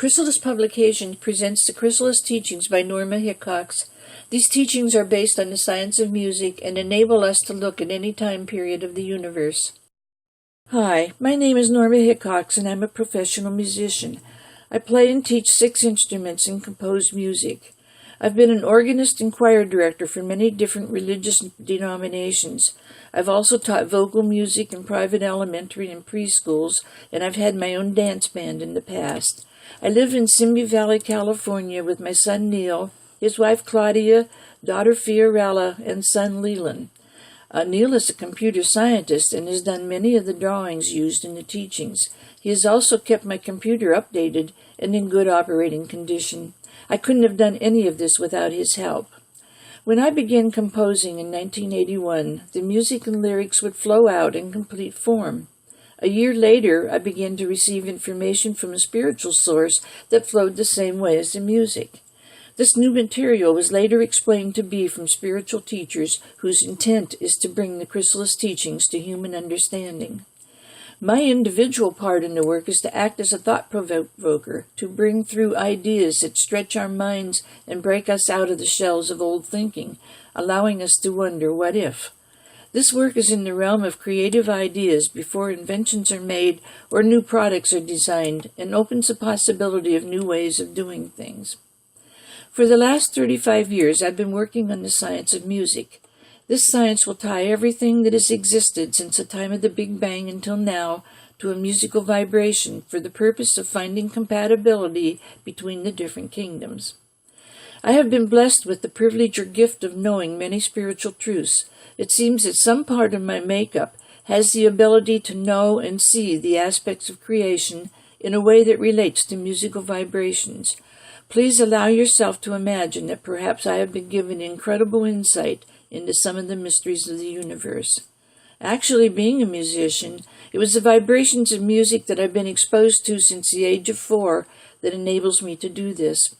Chrysalis Publications presents the Chrysalis Teachings by Norma Hickox. These teachings are based on the science of music and enable us to look at any time period of the universe. Hi, my name is Norma Hickox and I'm a professional musician. I play and teach 6 instruments and compose music. I've been an organist and choir director for many different religious denominations. I've also taught vocal music in private elementary and preschools, and I've had my own dance band in the past. I live in Simi Valley, California with my son Neil, his wife Claudia, daughter Fiorella, and son Leland. Neil is a computer scientist and has done many of the drawings used in the teachings. He has also kept my computer updated and in good operating condition. I couldn't have done any of this without his help. When I began composing in 1981, the music and lyrics would flow out in complete form. A year later, I began to receive information from a spiritual source that flowed the same way as the music. This new material was later explained to be from spiritual teachers whose intent is to bring the Chrysalis teachings to human understanding. My individual part in the work is to act as a thought provoker, to bring through ideas that stretch our minds and break us out of the shells of old thinking, allowing us to wonder, what if? This work is in the realm of creative ideas before inventions are made or new products are designed, and opens the possibility of new ways of doing things. For the last 35 years, I've been working on the science of music. This science will tie everything that has existed since the time of the Big Bang until now to a musical vibration for the purpose of finding compatibility between the different kingdoms. I have been blessed with the privilege or gift of knowing many spiritual truths. It seems that some part of my makeup has the ability to know and see the aspects of creation in a way that relates to musical vibrations. Please allow yourself to imagine that perhaps I have been given incredible insight into some of the mysteries of the universe. Actually, being a musician, it was the vibrations of music that I've been exposed to since the age of 4 that enables me to do this.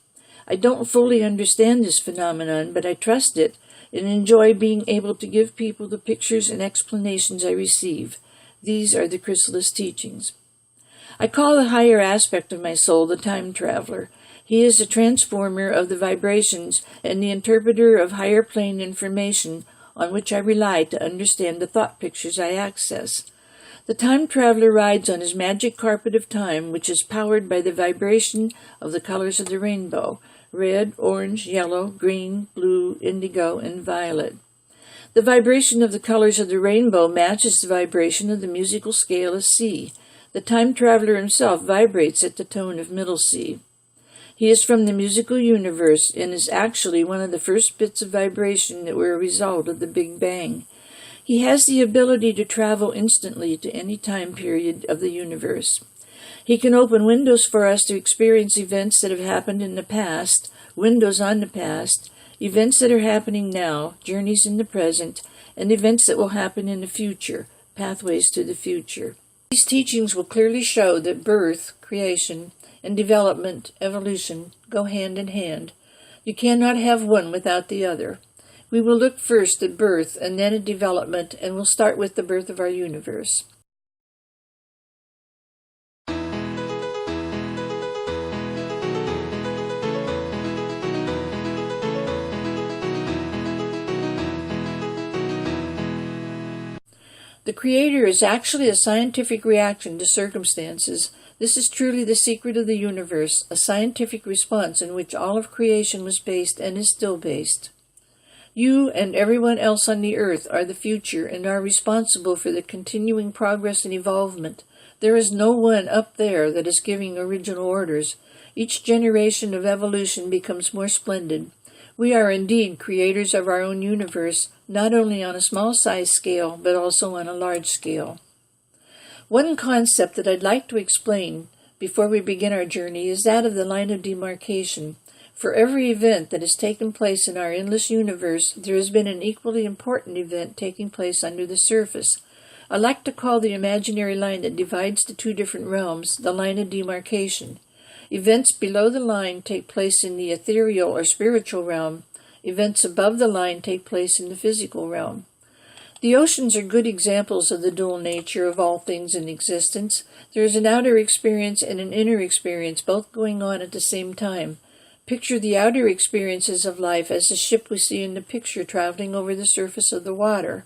I don't fully understand this phenomenon, but I trust it and enjoy being able to give people the pictures and explanations I receive. These are the Chrysalis teachings. I call the higher aspect of my soul the time traveler. He is the transformer of the vibrations and the interpreter of higher plane information on which I rely to understand the thought pictures I access. The time traveler rides on his magic carpet of time, which is powered by the vibration of the colors of the rainbow: red, orange, yellow, green, blue, indigo, and violet. The vibration of the colors of the rainbow matches the vibration of the musical scale of C. The time traveler himself vibrates at the tone of middle C. He is from the musical universe and is actually one of the first bits of vibration that were a result of the Big Bang. He has the ability to travel instantly to any time period of the universe. He can open windows for us to experience events that have happened in the past, windows on the past, events that are happening now, journeys in the present, and events that will happen in the future, pathways to the future. These teachings will clearly show that birth, creation, and development, evolution, go hand in hand. You cannot have one without the other. We will look first at birth and then at development, and we'll start with the birth of our universe. The Creator is actually a scientific reaction to circumstances. This is truly the secret of the universe, a scientific response in which all of creation was based and is still based. You and everyone else on the earth are the future and are responsible for the continuing progress and evolvement. There is no one up there that is giving original orders. Each generation of evolution becomes more splendid. We are indeed creators of our own universe, not only on a small size scale, but also on a large scale. One concept that I'd like to explain before we begin our journey is that of the line of demarcation. For every event that has taken place in our endless universe, there has been an equally important event taking place under the surface. I like to call the imaginary line that divides the 2 different realms the line of demarcation. Events below the line take place in the ethereal or spiritual realm. Events above the line take place in the physical realm. The oceans are good examples of the dual nature of all things in existence. There is an outer experience and an inner experience, both going on at the same time. Picture the outer experiences of life as the ship we see in the picture traveling over the surface of the water.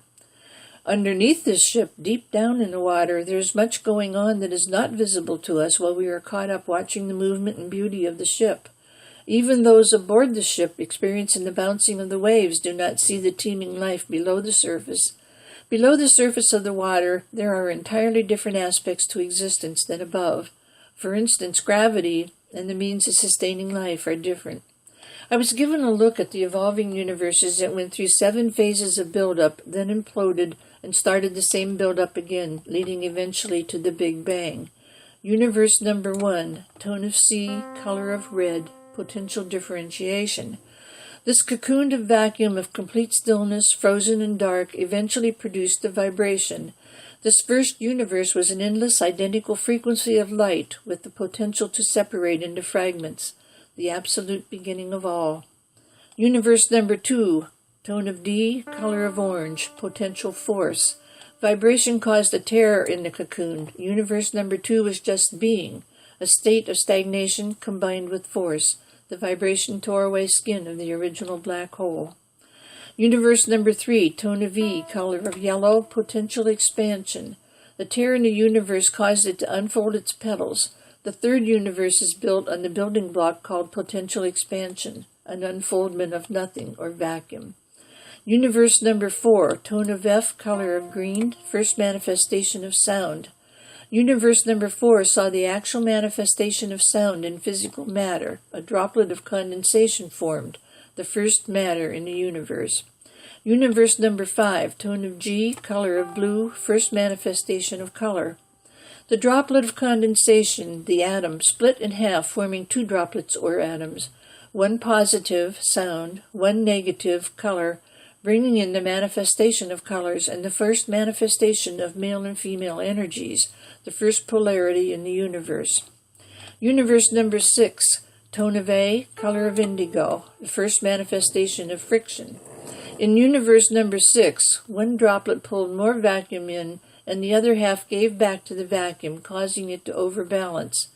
Underneath this ship, deep down in the water, there is much going on that is not visible to us while we are caught up watching the movement and beauty of the ship. Even those aboard the ship experiencing the bouncing of the waves do not see the teeming life below the surface. Below the surface of the water, there are entirely different aspects to existence than above. For instance, gravity and the means of sustaining life are different. I was given a look at the evolving universes that went through 7 phases of buildup, then imploded, and started the same buildup again, leading eventually to the Big Bang. Universe number 1, tone of C, color of red, potential differentiation. This cocooned vacuum of complete stillness, frozen and dark, eventually produced a vibration. This first universe was an endless identical frequency of light with the potential to separate into fragments, the absolute beginning of all. Universe number 2, tone of D, color of orange, potential force. Vibration caused a tear in the cocoon. Universe number 2 was just being, a state of stagnation combined with force. The vibration tore away skin of the original black hole. Universe number 3, tone of E, color of yellow, potential expansion. The tear in the universe caused it to unfold its petals. The third universe is built on the building block called potential expansion, an unfoldment of nothing or vacuum. Universe number 4, tone of F, color of green, first manifestation of sound. Universe number 4 saw the actual manifestation of sound in physical matter. A droplet of condensation formed, the first matter in the universe. Universe number 5, tone of G, color of blue, first manifestation of color. The droplet of condensation, the atom, split in half, forming 2 droplets or atoms, one positive, sound, one negative, color, bringing in the manifestation of colors and the first manifestation of male and female energies, the first polarity in the universe. Universe number 6, tone of A, color of indigo, the first manifestation of friction. In universe number 6, one droplet pulled more vacuum in, and the other half gave back to the vacuum, causing it to overbalance.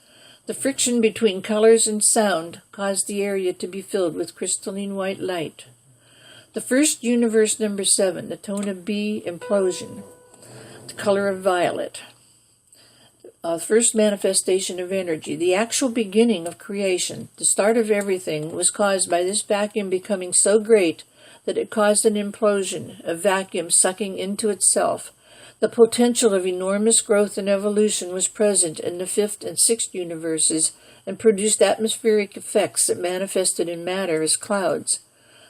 The friction between colors and sound caused the area to be filled with crystalline white light. The first universe number 7, the tone of B, implosion, the color of violet. First manifestation of energy, the actual beginning of creation, the start of everything, was caused by this vacuum becoming so great that it caused an implosion, a vacuum sucking into itself. The potential of enormous growth and evolution was present in the 5th and 6th universes and produced atmospheric effects that manifested in matter as clouds.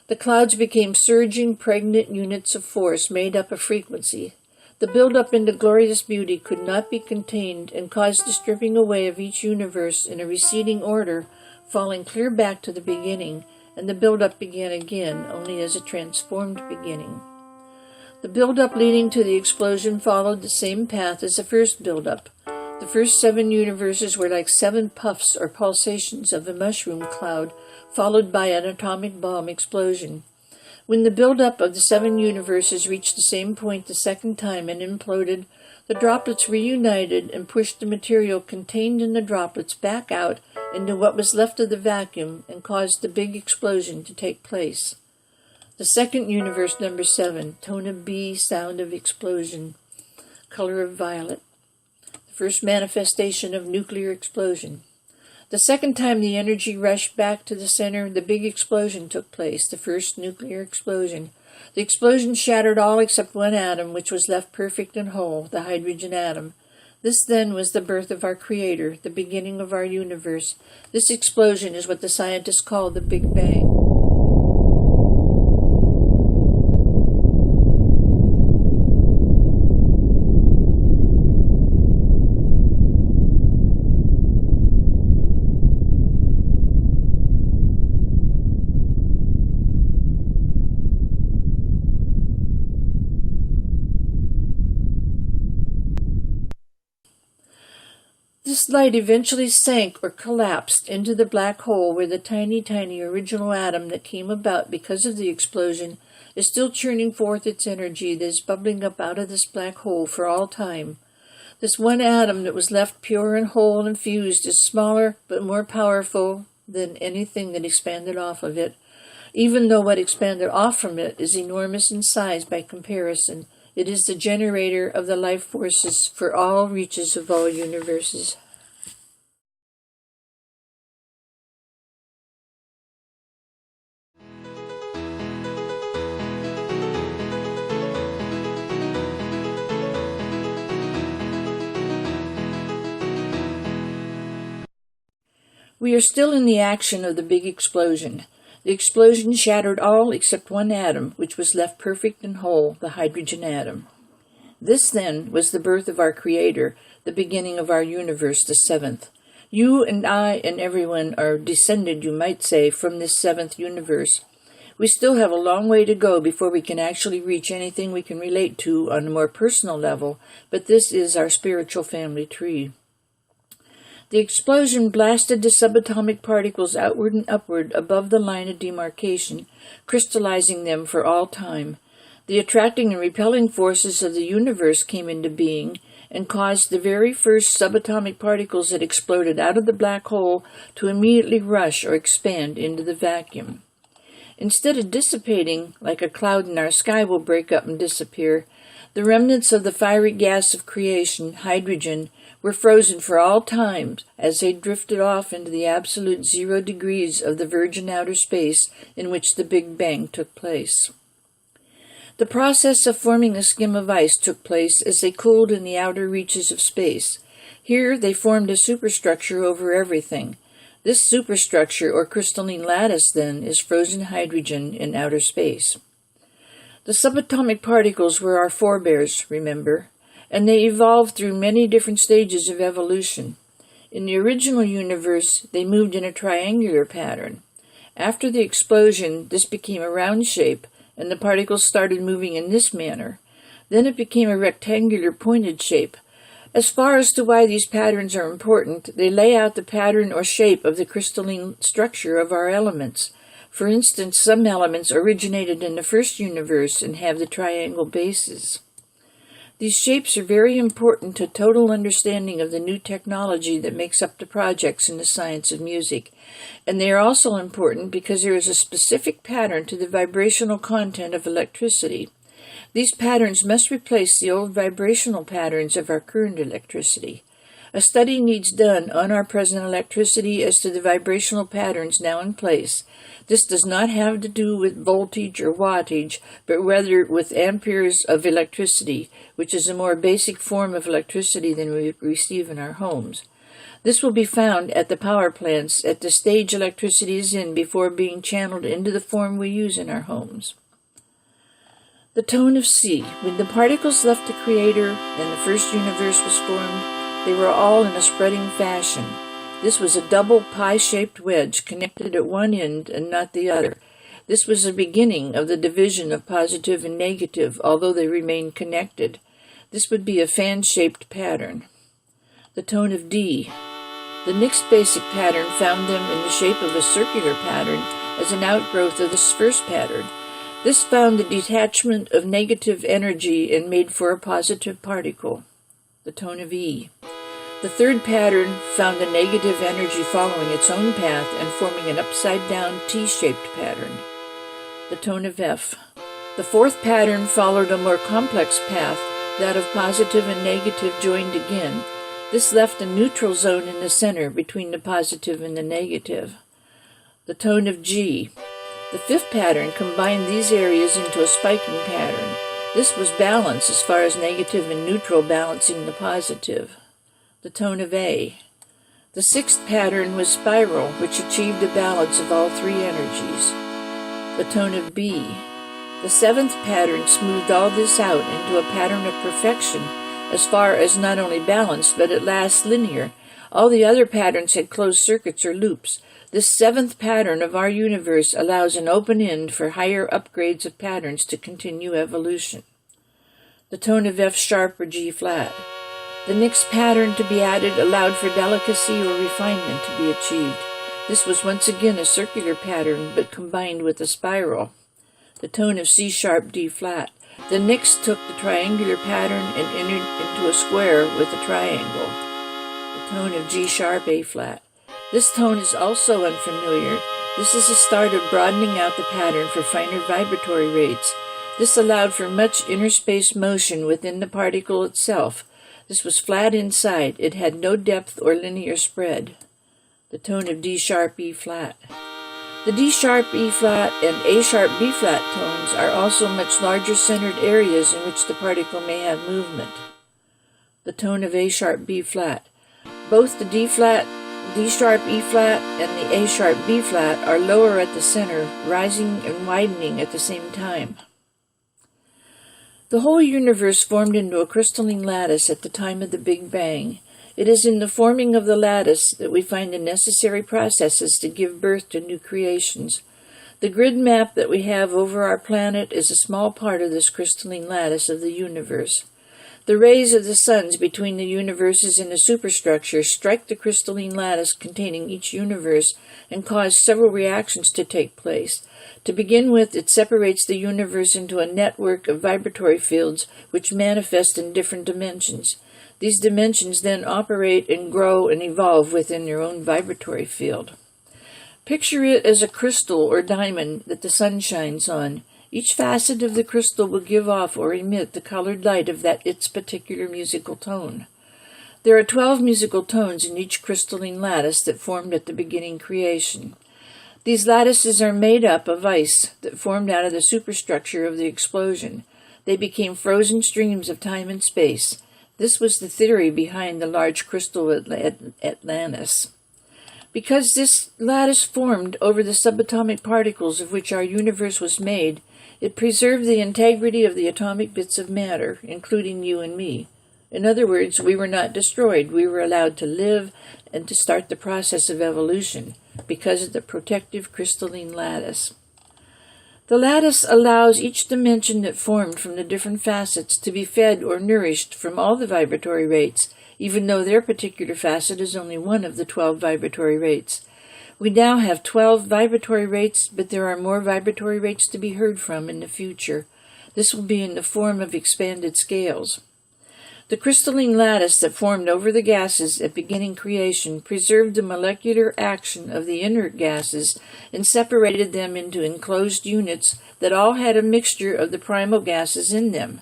The clouds became surging, pregnant units of force made up of frequency. The build-up into glorious beauty could not be contained and caused the stripping away of each universe in a receding order, falling clear back to the beginning, and the build-up began again, only as a transformed beginning. The build-up leading to the explosion followed the same path as the first build-up. The first 7 universes were like 7 puffs or pulsations of a mushroom cloud, followed by an atomic bomb explosion. When the build-up of the 7 universes reached the same point the second time and imploded, the droplets reunited and pushed the material contained in the droplets back out into what was left of the vacuum and caused the big explosion to take place. The second universe, number 7, tone of B, sound of explosion, color of violet. The first manifestation of nuclear explosion. The second time the energy rushed back to the center, the big explosion took place, the first nuclear explosion. The explosion shattered all except one atom, which was left perfect and whole, the hydrogen atom. This then was the birth of our Creator, the beginning of our universe. This explosion is what the scientists call the Big Bang. This light eventually sank or collapsed into the black hole where the tiny, tiny original atom that came about because of the explosion is still churning forth its energy that is bubbling up out of this black hole for all time. This one atom that was left pure and whole and fused is smaller but more powerful than anything that expanded off of it. Even though what expanded off from it is enormous in size by comparison, it is the generator of the life forces for all reaches of all universes. We are still in the action of the big explosion. The explosion shattered all except one atom, which was left perfect and whole, the hydrogen atom. This, then, was the birth of our Creator, the beginning of our universe, the seventh. You and I and everyone are descended, you might say, from this seventh universe. We still have a long way to go before we can actually reach anything we can relate to on a more personal level, but this is our spiritual family tree. The explosion blasted the subatomic particles outward and upward above the line of demarcation, crystallizing them for all time. The attracting and repelling forces of the universe came into being and caused the very first subatomic particles that exploded out of the black hole to immediately rush or expand into the vacuum. Instead of dissipating, like a cloud in our sky will break up and disappear, the remnants of the fiery gas of creation, hydrogen, were frozen for all time as they drifted off into the absolute 0 degrees of the virgin outer space in which the Big Bang took place. The process of forming a skim of ice took place as they cooled in the outer reaches of space. Here they formed a superstructure over everything. This superstructure, or crystalline lattice, then, is frozen hydrogen in outer space. The subatomic particles were our forebears, remember, and they evolved through many different stages of evolution. In the original universe, they moved in a triangular pattern. After the explosion, this became a round shape, and the particles started moving in this manner. Then it became a rectangular pointed shape. As far as to why these patterns are important, they lay out the pattern or shape of the crystalline structure of our elements. For instance, some elements originated in the first universe and have the triangle bases. These shapes are very important to total understanding of the new technology that makes up the projects in the science of music. And they are also important because there is a specific pattern to the vibrational content of electricity. These patterns must replace the old vibrational patterns of our current electricity. A study needs done on our present electricity as to the vibrational patterns now in place. This does not have to do with voltage or wattage, but rather with amperes of electricity, which is a more basic form of electricity than we receive in our homes. This will be found at the power plants at the stage electricity is in before being channeled into the form we use in our homes. The tone of C. When the particles left the Creator and the first universe was formed, they were all in a spreading fashion. This was a double pie-shaped wedge connected at one end and not the other. This was the beginning of the division of positive and negative, although they remained connected. This would be a fan-shaped pattern. The tone of D. The next basic pattern found them in the shape of a circular pattern as an outgrowth of this first pattern. This found the detachment of negative energy and made for a positive particle. The tone of E. The third pattern found a negative energy following its own path and forming an upside-down T-shaped pattern. The tone of F. The fourth pattern followed a more complex path, that of positive and negative joined again. This left a neutral zone in the center between the positive and the negative. The tone of G. The fifth pattern combined these areas into a spiking pattern. This was balance as far as negative and neutral balancing the positive. The tone of A. The sixth pattern was spiral, which achieved a balance of all three energies. The tone of B. The seventh pattern smoothed all this out into a pattern of perfection, as far as not only balanced, but at last linear. All the other patterns had closed circuits or loops. This seventh pattern of our universe allows an open end for higher upgrades of patterns to continue evolution. The tone of F sharp or G flat. The next pattern to be added allowed for delicacy or refinement to be achieved. This was once again a circular pattern, but combined with a spiral. the tone of C sharp D flat. The next took the triangular pattern and entered into a square with a triangle, the tone of G sharp A flat. This tone is also unfamiliar. This is the start of broadening out the pattern for finer vibratory rates. This allowed for much interspace motion within the particle itself. This was flat inside. It had no depth or linear spread. The tone of D sharp E flat. The D sharp E flat and A sharp B flat tones are also much larger centered areas in which the particle may have movement. The tone of A sharp B flat. Both the D flat, D sharp E flat, and the A sharp B flat are lower at the center, rising and widening at the same time. The whole universe formed into a crystalline lattice at the time of the Big Bang. It is in the forming of the lattice that we find the necessary processes to give birth to new creations. The grid map that we have over our planet is a small part of this crystalline lattice of the universe. The rays of the suns between the universes in the superstructure strike the crystalline lattice containing each universe and cause several reactions to take place. To begin with, it separates the universe into a network of vibratory fields which manifest in different dimensions. These dimensions then operate and grow and evolve within their own vibratory field. Picture it as a crystal or diamond that the sun shines on. Each facet of the crystal will give off or emit the colored light of its particular musical tone. There are 12 musical tones in each crystalline lattice that formed at the beginning creation. These lattices are made up of ice that formed out of the superstructure of the explosion. They became frozen streams of time and space. This was the theory behind the large crystal Atlantis. Because this lattice formed over the subatomic particles of which our universe was made, it preserved the integrity of the atomic bits of matter, including you and me. In other words, we were not destroyed. We were allowed to live and to start the process of evolution because of the protective crystalline lattice. The lattice allows each dimension that formed from the different facets to be fed or nourished from all the vibratory rates, even though their particular facet is only one of the 12 vibratory rates. We now have 12 vibratory rates, but there are more vibratory rates to be heard from in the future. This will be in the form of expanded scales. The crystalline lattice that formed over the gases at beginning creation preserved the molecular action of the inert gases and separated them into enclosed units that all had a mixture of the primal gases in them.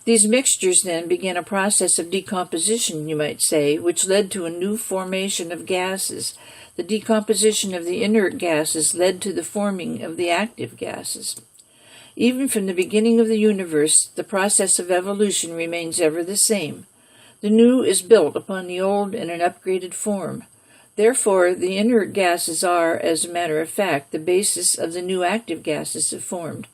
These mixtures then began a process of decomposition, you might say, which led to a new formation of gases. The decomposition of the inert gases led to the forming of the active gases. Even from the beginning of the universe, the process of evolution remains ever the same. The new is built upon the old in an upgraded form. Therefore, the inert gases are, as a matter of fact, the basis of the new active gases that formed.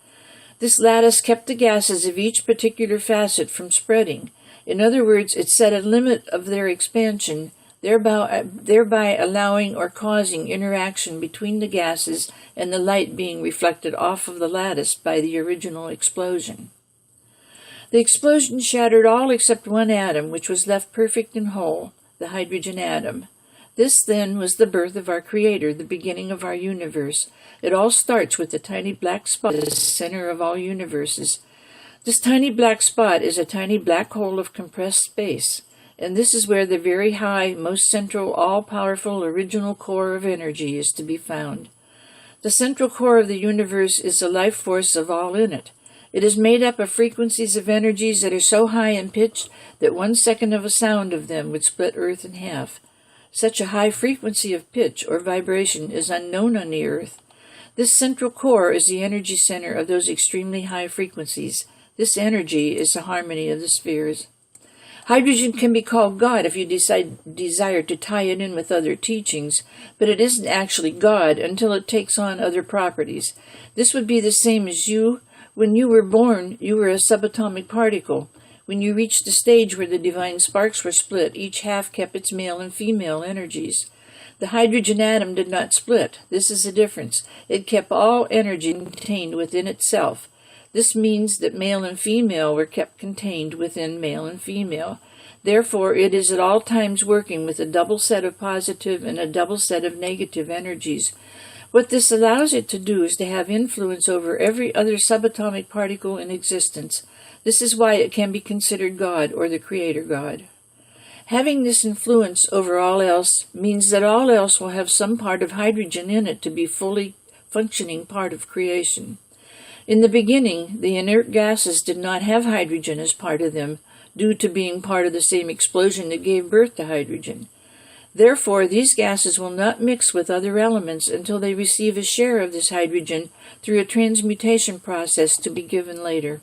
This lattice kept the gases of each particular facet from spreading. In other words, it set a limit of their expansion, thereby allowing or causing interaction between the gases and the light being reflected off of the lattice by the original explosion. The explosion shattered all except one atom, which was left perfect and whole, the hydrogen atom. This, then, was the birth of our Creator, the beginning of our universe. It all starts with the tiny black spot at the center of all universes. This tiny black spot is a tiny black hole of compressed space, and this is where the very high, most central, all-powerful, original core of energy is to be found. The central core of the universe is the life force of all in it. It is made up of frequencies of energies that are so high in pitch that 1 second of a sound of them would split Earth in half. Such a high frequency of pitch or vibration is unknown on the Earth. This central core is the energy center of those extremely high frequencies. This energy is the harmony of the spheres. Hydrogen can be called God if you desire to tie it in with other teachings, but it isn't actually God until it takes on other properties. This would be the same as you. When you were born, you were a subatomic particle. When you reached the stage where the divine sparks were split, each half kept its male and female energies. The hydrogen atom did not split. This is the difference. It kept all energy contained within itself. This means that male and female were kept contained within male and female. Therefore, it is at all times working with a double set of positive and a double set of negative energies. What this allows it to do is to have influence over every other subatomic particle in existence. This is why it can be considered God or the Creator God. Having this influence over all else means that all else will have some part of hydrogen in it to be fully functioning part of creation. In the beginning, the inert gases did not have hydrogen as part of them, due to being part of the same explosion that gave birth to hydrogen. Therefore, these gases will not mix with other elements until they receive a share of this hydrogen through a transmutation process to be given later.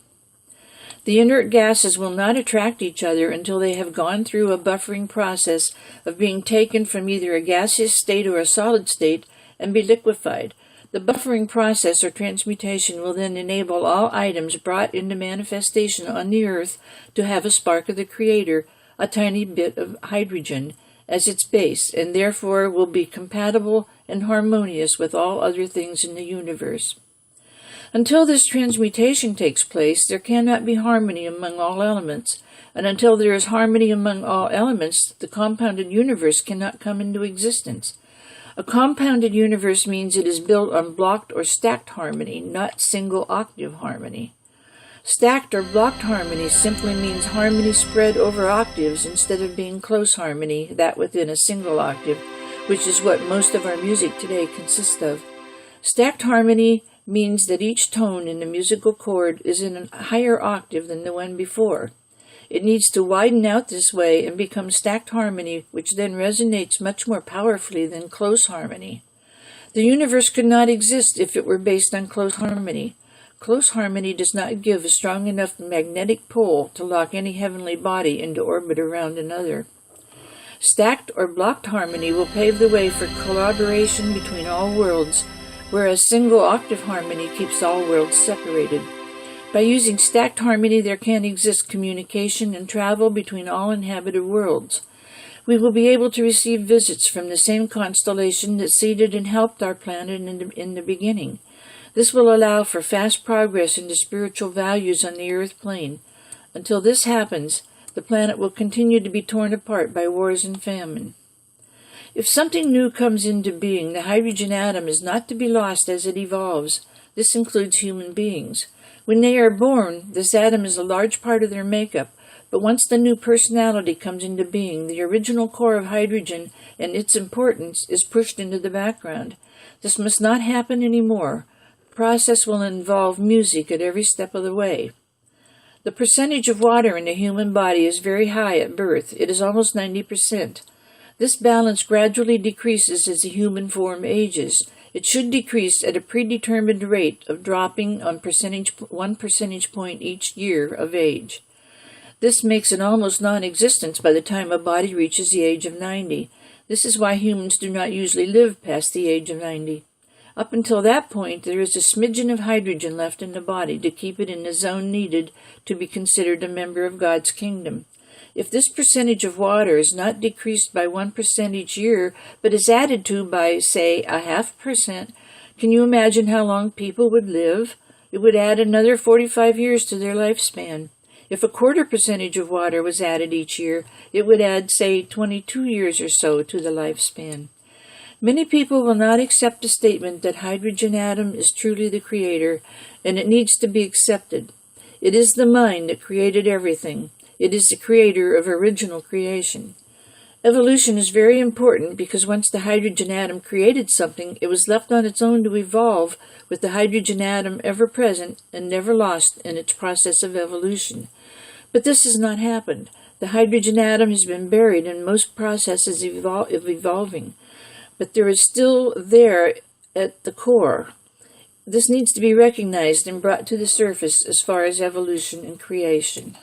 The inert gases will not attract each other until they have gone through a buffering process of being taken from either a gaseous state or a solid state and be liquefied. The buffering process or transmutation will then enable all items brought into manifestation on the earth to have a spark of the Creator, a tiny bit of hydrogen, as its base, and therefore will be compatible and harmonious with all other things in the universe. Until this transmutation takes place, there cannot be harmony among all elements, and until there is harmony among all elements, the compounded universe cannot come into existence. A compounded universe means it is built on blocked or stacked harmony, not single octave harmony. Stacked or blocked harmony simply means harmony spread over octaves instead of being close harmony, that within a single octave, which is what most of our music today consists of. Stacked harmony means that each tone in the musical chord is in a higher octave than the one before. It needs to widen out this way and become stacked harmony, which then resonates much more powerfully than close harmony. The universe could not exist if it were based on close harmony. Close harmony does not give a strong enough magnetic pull to lock any heavenly body into orbit around another. Stacked or blocked harmony will pave the way for collaboration between all worlds, whereas single octave harmony keeps all worlds separated. By using stacked harmony, there can exist communication and travel between all inhabited worlds. We will be able to receive visits from the same constellation that seeded and helped our planet in the beginning. This will allow for fast progress into spiritual values on the earth plane. Until this happens, the planet will continue to be torn apart by wars and famine. If something new comes into being, the hydrogen atom is not to be lost as it evolves. This includes human beings. When they are born, this atom is a large part of their makeup, but once the new personality comes into being, the original core of hydrogen and its importance is pushed into the background. This must not happen anymore. The process will involve music at every step of the way. The percentage of water in the human body is very high at birth. It is almost 90%. This balance gradually decreases as the human form ages. It should decrease at a predetermined rate of dropping on 1 percentage point each year of age. This makes an almost non-existence by the time a body reaches the age of 90. This is why humans do not usually live past the age of 90. Up until that point, there is a smidgen of hydrogen left in the body to keep it in the zone needed to be considered a member of God's kingdom. If this percentage of water is not decreased by 1% each year, but is added to by, say, 0.5%, can you imagine how long people would live? It would add another 45 years to their lifespan. If a 0.25% of water was added each year, it would add, say, 22 years or so to the lifespan. Many people will not accept the statement that hydrogen atom is truly the creator, and it needs to be accepted. It is the mind that created everything. It is the creator of original creation. Evolution is very important because once the hydrogen atom created something, it was left on its own to evolve with the hydrogen atom ever present and never lost in its process of evolution. But this has not happened. The hydrogen atom has been buried in most processes of evolving, but there is still there at the core. This needs to be recognized and brought to the surface as far as evolution and creation.